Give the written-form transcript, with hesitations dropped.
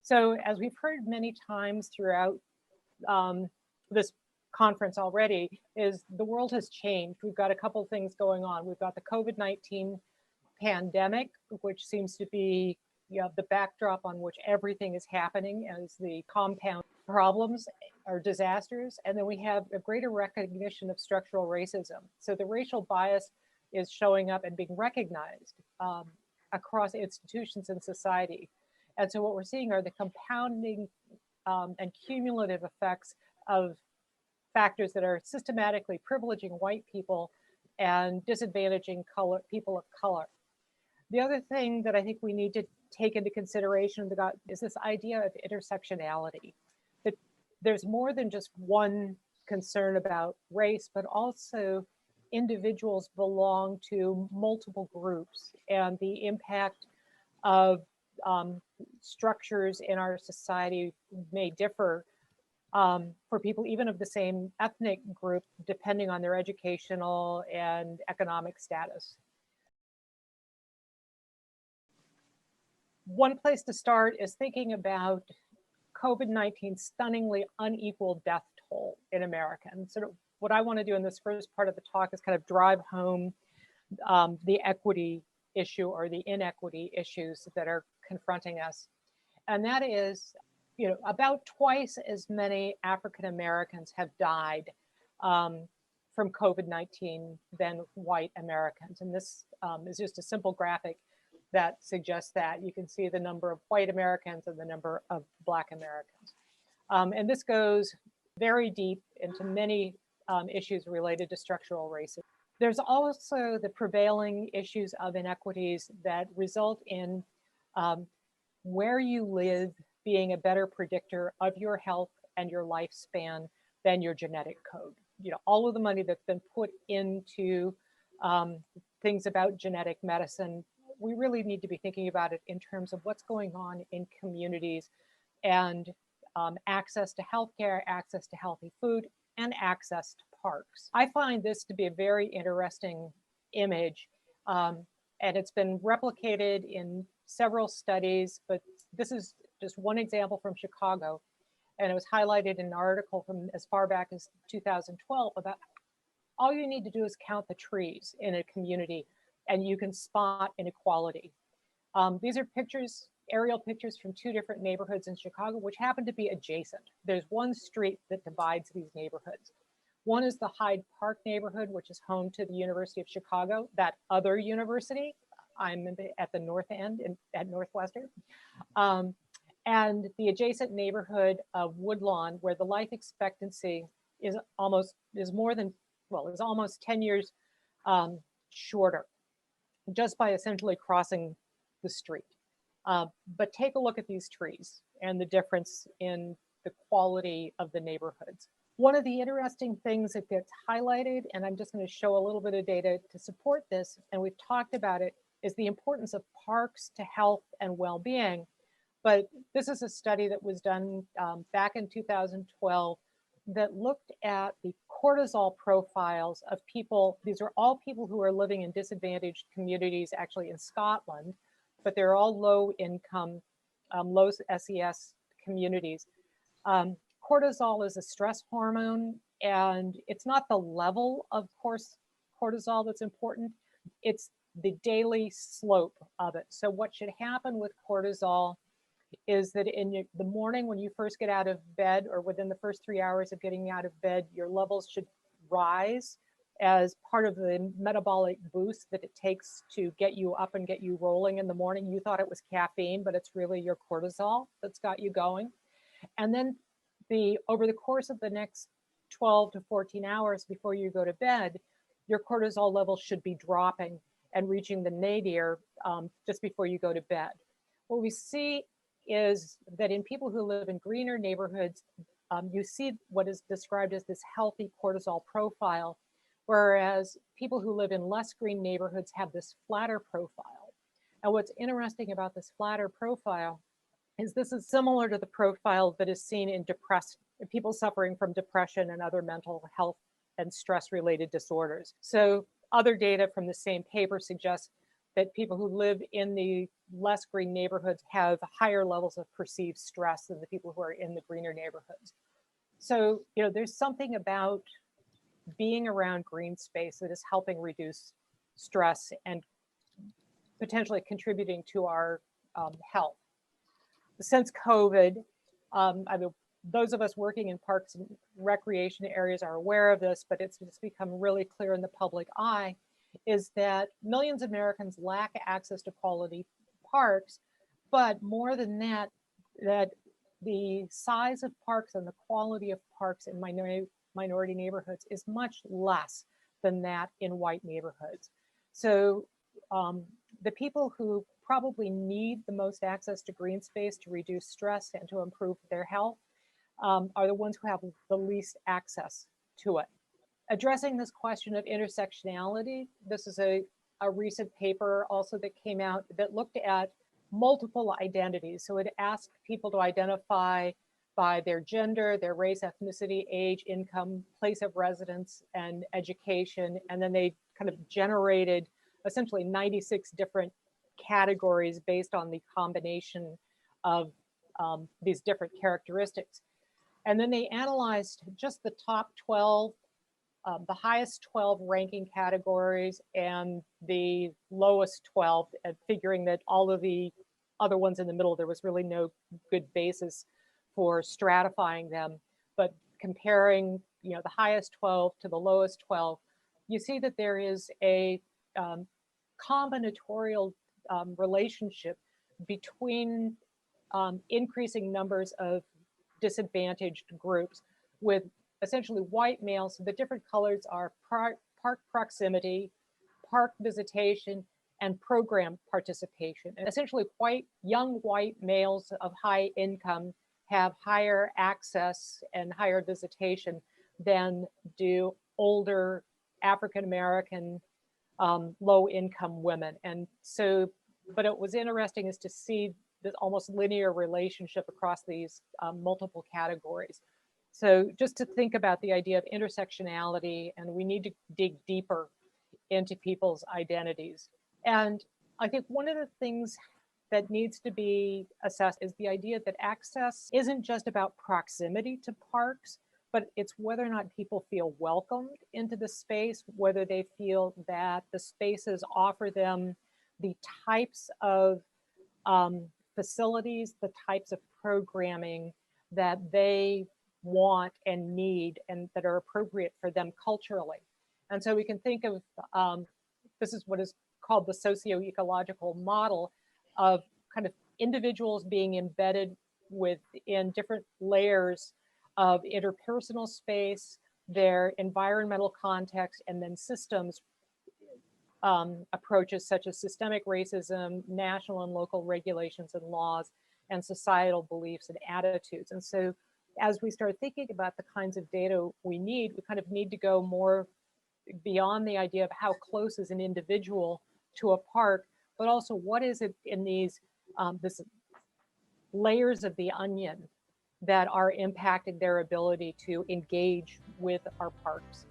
So as we've heard many times throughout this conference already, is the world has changed. We've got a couple of things going on. We've got the COVID-19 pandemic, which seems to be the backdrop on which everything is happening as the compound problems or disasters. And then we have a greater recognition of structural racism. So the racial bias is showing up and being recognized across institutions in society. And so what we're seeing are the compounding and cumulative effects of factors that are systematically privileging white people and disadvantaging people of color. The other thing that I think we need to take into consideration is this idea of intersectionality, that there's more than just one concern about race, but also individuals belong to multiple groups, and the impact of structures in our society may differ for people even of the same ethnic group, depending on their educational and economic status. One place to start is thinking about COVID-19's stunningly unequal death toll in America. And sort of what I want to do in this first part of the talk is kind of drive home the equity issue or the inequity issues that are confronting us. And that is, about twice as many African Americans have died from COVID-19 than white Americans. And this is just a simple graphic that suggests that. You can see the number of white Americans and the number of Black Americans. And this goes very deep into many issues related to structural racism. There's also the prevailing issues of inequities that result in where you live being a better predictor of your health and your lifespan than your genetic code. All of the money that's been put into things about genetic medicine, we really need to be thinking about it in terms of what's going on in communities and access to healthcare, access to healthy food, and access to parks. I find this to be a very interesting image, and it's been replicated in several studies, but this is just one example from Chicago, and it was highlighted in an article from as far back as 2012 about all you need to do is count the trees in a community and you can spot inequality. These are pictures, aerial pictures from two different neighborhoods in Chicago, which happen to be adjacent. There's one street that divides these neighborhoods. One is the Hyde Park neighborhood, which is home to the University of Chicago, that other university. I'm at the north end at Northwestern. And the adjacent neighborhood of Woodlawn, where the life expectancy is almost 10 years shorter, just by essentially crossing the street. But take a look at these trees and the difference in the quality of the neighborhoods. One of the interesting things that gets highlighted, and I'm just going to show a little bit of data to support this, and we've talked about it, is the importance of parks to health and well-being. But this is a study that was done back in 2012 that looked at the cortisol profiles of people. These are all people who are living in disadvantaged communities, actually in Scotland, but they're all low income, low SES communities. Cortisol is a stress hormone, and it's not the level of cortisol that's important, it's the daily slope of it. So what should happen with cortisol is that in the morning when you first get out of bed, or within the first 3 hours of getting out of bed, your levels should rise as part of the metabolic boost that it takes to get you up and get you rolling in the morning. You thought it was caffeine, but it's really your cortisol that's got you going. And then over the course of the next 12 to 14 hours before you go to bed, your cortisol levels should be dropping and reaching the nadir just before you go to bed. What we see is that in people who live in greener neighborhoods, you see what is described as this healthy cortisol profile, whereas people who live in less green neighborhoods have this flatter profile. And what's interesting about this flatter profile is this is similar to the profile that is seen in people suffering from depression and other mental health and stress-related disorders. So other data from the same paper suggests that people who live in the less green neighborhoods have higher levels of perceived stress than the people who are in the greener neighborhoods. So, there's something about being around green space that is helping reduce stress and potentially contributing to our health. Since COVID, I mean, those of us working in parks and recreation areas are aware of this, but it's become really clear in the public eye, is that millions of Americans lack access to quality parks, but more than that, that the size of parks and the quality of parks in minority neighborhoods is much less than that in white neighborhoods. So the people who probably need the most access to green space to reduce stress and to improve their health are the ones who have the least access to it. Addressing this question of intersectionality, this is a recent paper also that came out that looked at multiple identities. So it asked people to identify by their gender, their race, ethnicity, age, income, place of residence, and education. And then they kind of generated essentially 96 different categories based on the combination of these different characteristics. And then they analyzed just the top 12, the highest 12 ranking categories and the lowest 12, figuring that all of the other ones in the middle, there was really no good basis for stratifying them. But comparing, the highest 12 to the lowest 12, you see that there is a combinatorial relationship between increasing numbers of disadvantaged groups with essentially white males. So the different colors are park proximity, park visitation, and program participation. And essentially young white males of high income have higher access and higher visitation than do older African-American low income women. And so, but it was interesting is to see this almost linear relationship across these multiple categories. So just to think about the idea of intersectionality, and we need to dig deeper into people's identities. And I think one of the things that needs to be assessed is the idea that access isn't just about proximity to parks, but it's whether or not people feel welcomed into the space, whether they feel that the spaces offer them the types of facilities, the types of programming that they want and need and that are appropriate for them culturally. And so we can think of, this is what is called the socio-ecological model of kind of individuals being embedded within different layers of interpersonal space, their environmental context, and then systems approaches such as systemic racism, national and local regulations and laws, and societal beliefs and attitudes. And so as we start thinking about the kinds of data we kind of need to go more beyond the idea of how close is an individual to a park, but also what is it in these this layers of the onion that are impacting their ability to engage with our parks.